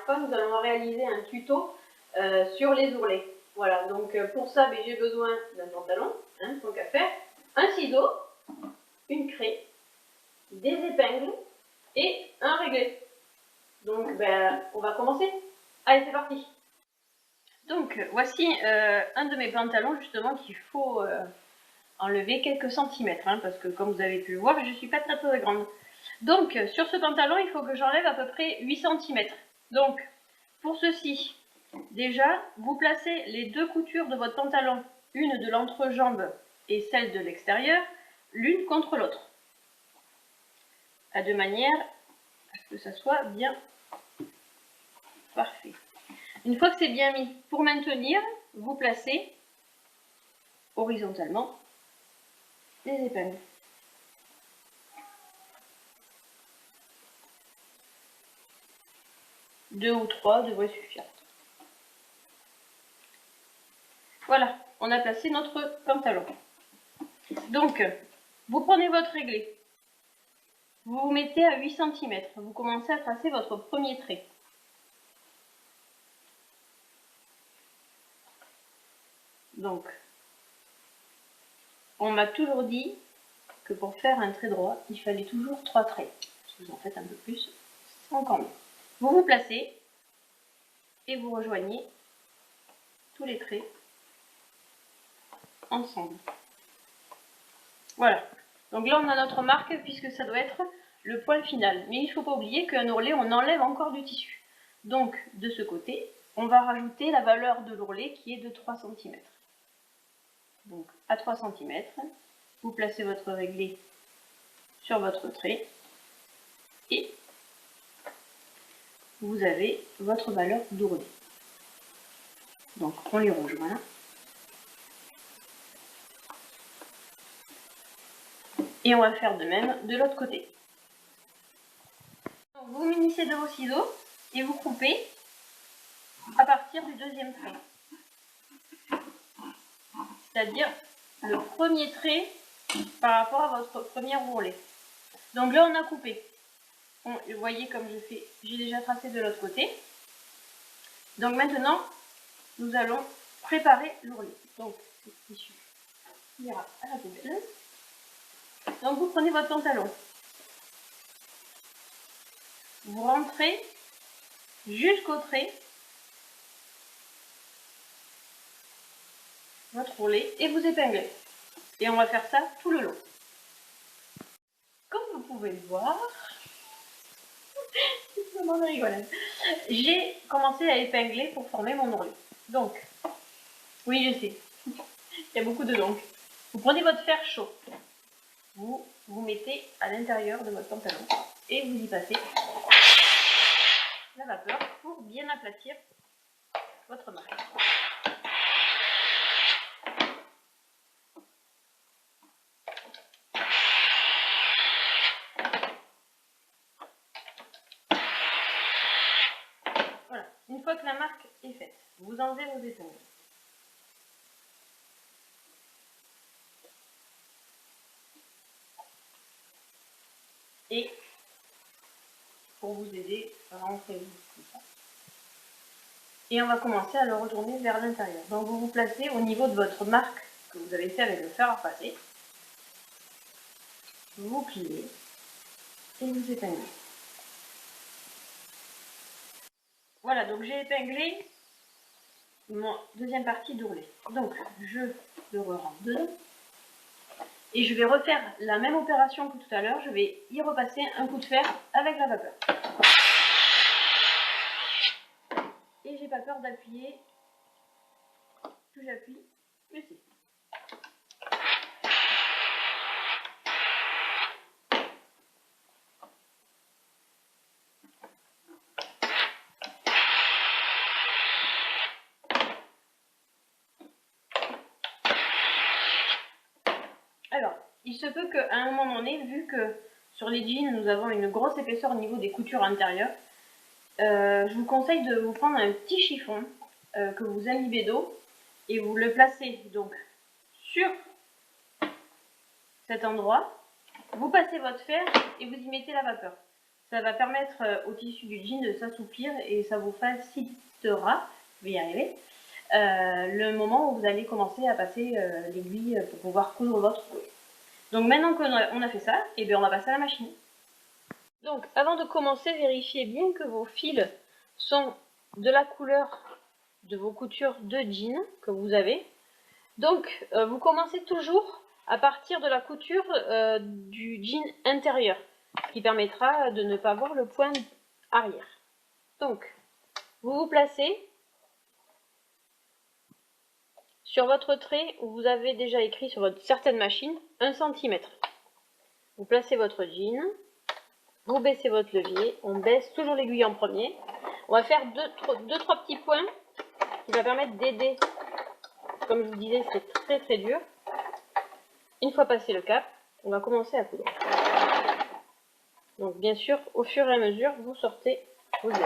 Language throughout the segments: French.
fois, nous allons réaliser un tuto sur les ourlets. Voilà, donc pour ça, j'ai besoin d'un pantalon, hein, tant qu'à faire, un ciseau, une craie, des épingles et un réglet. Donc, on va commencer. Allez, c'est parti. Donc, voici un de mes pantalons, justement, qu'il faut enlever quelques centimètres, hein, parce que comme vous avez pu le voir, je ne suis pas très très grande. Donc, sur ce pantalon, il faut que j'enlève à peu près 8 cm. Donc, pour ceci, déjà, vous placez les deux coutures de votre pantalon, une de l'entrejambe et celle de l'extérieur, l'une contre l'autre, de manière à ce que ça soit bien parfait. Une fois que c'est bien mis, pour maintenir, vous placez horizontalement les épingles. Deux ou trois devraient suffire. Voilà, on a placé notre pantalon. Donc, vous prenez votre réglet, vous vous mettez à 8 cm, vous commencez à tracer votre premier trait. Donc, on m'a toujours dit que pour faire un trait droit, il fallait toujours 3 traits. Si vous en faites un peu plus, c'est encore mieux. Vous vous placez et vous rejoignez tous les traits ensemble. Voilà. Donc là, on a notre marque puisque ça doit être le poil final. Mais il ne faut pas oublier qu'un ourlet, on enlève encore du tissu. Donc, de ce côté, on va rajouter la valeur de l'ourlet qui est de 3 cm. Donc, à 3 cm, vous placez votre réglet sur votre trait et vous avez votre valeur d'ourlet. Donc, on les rejoint. Et on va faire de même de l'autre côté. Donc, vous munissez de vos ciseaux et vous coupez à partir du deuxième trait. C'est-à-dire le premier trait par rapport à votre premier ourlet. Donc là, on a coupé. Vous voyez comme je fais, j'ai déjà tracé de l'autre côté. Donc maintenant, nous allons préparer l'ourlet. Donc, ce tissu ira à la poubelle. Donc vous prenez votre pantalon. Vous rentrez jusqu'au trait votre ourlet et vous épinglez. Et on va faire ça tout le long. Comme vous pouvez le voir, c'est vraiment rigolade. J'ai commencé à épingler pour former mon ourlet. Donc, oui je sais, il y a beaucoup de donc. Vous prenez votre fer chaud, vous vous mettez à l'intérieur de votre pantalon et vous y passez la vapeur pour bien aplatir votre marque. Voilà, une fois que la marque est faite, vous enlevez vos épingles. Et pour vous aider, rentrez-vous comme ça. Et on va commencer à le retourner vers l'intérieur. Donc vous vous placez au niveau de votre marque que vous avez fait avec le fer à repasser. Vous pliez et vous épinglez. Voilà, donc j'ai épinglé mon deuxième partie d'ourlet. Donc je le rentre dedans. Et je vais refaire la même opération que tout à l'heure. Je vais y repasser un coup de fer avec la vapeur. Et j'ai pas peur d'appuyer. Plus j'appuie, plus c'est. Alors, il se peut qu'à un moment donné, vu que sur les jeans, nous avons une grosse épaisseur au niveau des coutures intérieures, je vous conseille de vous prendre un petit chiffon que vous imbibez d'eau et vous le placez donc sur cet endroit. Vous passez votre fer et vous y mettez la vapeur. ça va permettre au tissu du jean de s'assouplir et ça vous facilitera, je vais y arriver, le moment où vous allez commencer à passer l'aiguille pour pouvoir coudre votre rouleau. Donc maintenant qu'on a fait ça, et bien on va passer à la machine. Donc avant de commencer, vérifiez bien que vos fils sont de la couleur de vos coutures de jean que vous avez. Donc vous commencez toujours à partir de la couture du jean intérieur, ce qui permettra de ne pas voir le point arrière. Donc vous vous placez sur votre trait où vous avez déjà écrit sur certaines machines 1 cm. Vous placez votre jean, vous baissez votre levier, on baisse toujours l'aiguille en premier. On va faire 2-3 petits points qui va permettre d'aider. Comme je vous disais, c'est très dur. Une fois passé le cap, on va commencer à coudre. Donc bien sûr, au fur et à mesure, vous sortez vos aiguilles.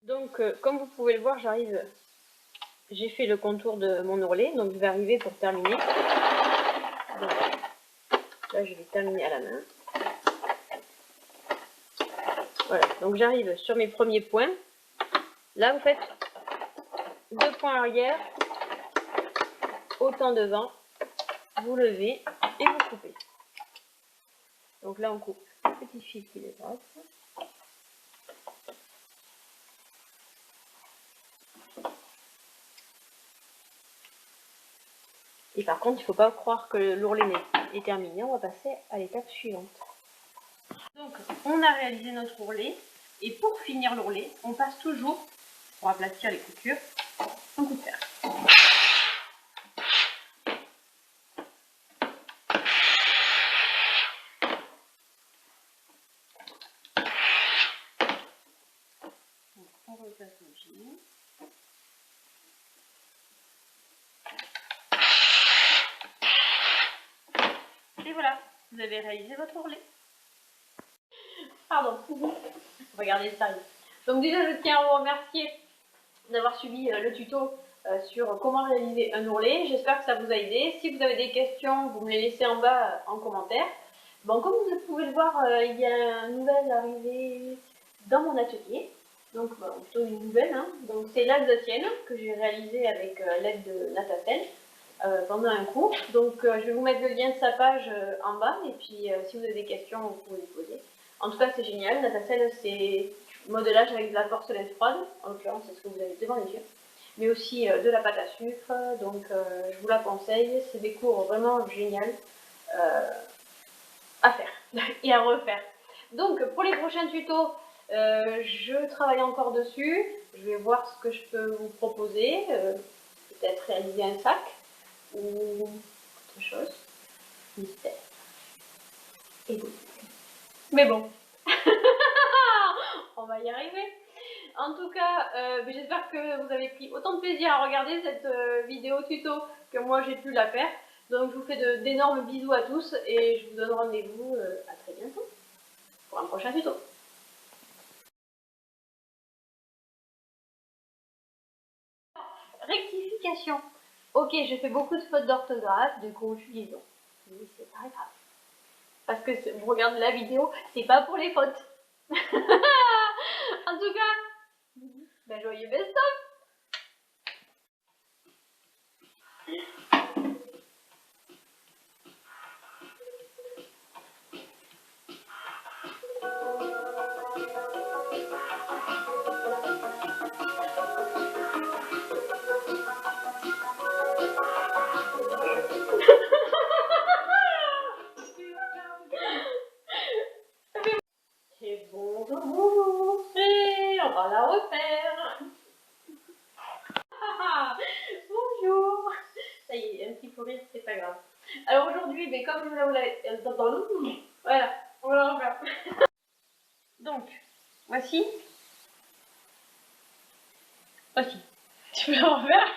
Donc comme vous pouvez le voir, j'ai fait le contour de mon ourlet, donc je vais arriver pour terminer. Donc, là je vais terminer à la main. Voilà, donc j'arrive sur mes premiers points. Là vous faites 2 points arrière, autant devant, vous levez et vous coupez. Donc là on coupe le petit fil qui dépasse. Et par contre, il ne faut pas croire que l'ourlet est terminé, on va passer à l'étape suivante. Donc, on a réalisé notre ourlet, et pour finir l'ourlet, on passe toujours, pour aplatir les coutures, un coup de fer. Donc, on replace le jean. Et voilà, vous avez réalisé votre ourlet. Pardon, regardez le tarif. Donc déjà, je tiens à vous remercier d'avoir suivi le tuto sur comment réaliser un ourlet. J'espère que ça vous a aidé. Si vous avez des questions, vous me les laissez en bas en commentaire. Bon, comme vous pouvez le voir, il y a une nouvelle arrivée dans mon atelier. Donc, plutôt une nouvelle. Hein. Donc, c'est l'Alsacienne que j'ai réalisée avec l'aide de Natacelle pendant un cours. Donc, je vais vous mettre le lien de sa page en bas. Et puis, si vous avez des questions, vous pouvez les poser. En tout cas, c'est génial. Natacelle, c'est modelage avec de la porcelaine froide. En l'occurrence, c'est ce que vous avez devant les yeux. Mais aussi de la pâte à sucre. Donc, je vous la conseille. C'est des cours vraiment géniaux à faire et à refaire. Donc, pour les prochains tutos, je travaille encore dessus. Je vais voir ce que je peux vous proposer. Peut-être réaliser un sac ou autre chose. Mystère. Et vous. Mais bon, on va y arriver. En tout cas, j'espère que vous avez pris autant de plaisir à regarder cette vidéo tuto que moi j'ai pu la faire. Donc je vous fais d'énormes bisous à tous et je vous donne rendez-vous à très bientôt pour un prochain tuto. Rectification. Ok, je fais beaucoup de fautes d'orthographe, de conjugaison. Mais c'est pas grave. Parce que vous regardez la vidéo, c'est pas pour les fautes. En tout cas, ben joyeux best-of. C'est bon de vous montrer, on va la refaire. Bonjour. Ça y est, un petit fou rire, c'est pas grave. Alors aujourd'hui, mais comme je vous l'avais... Voilà, on va la refaire. Donc, voici. Tu peux la refaire?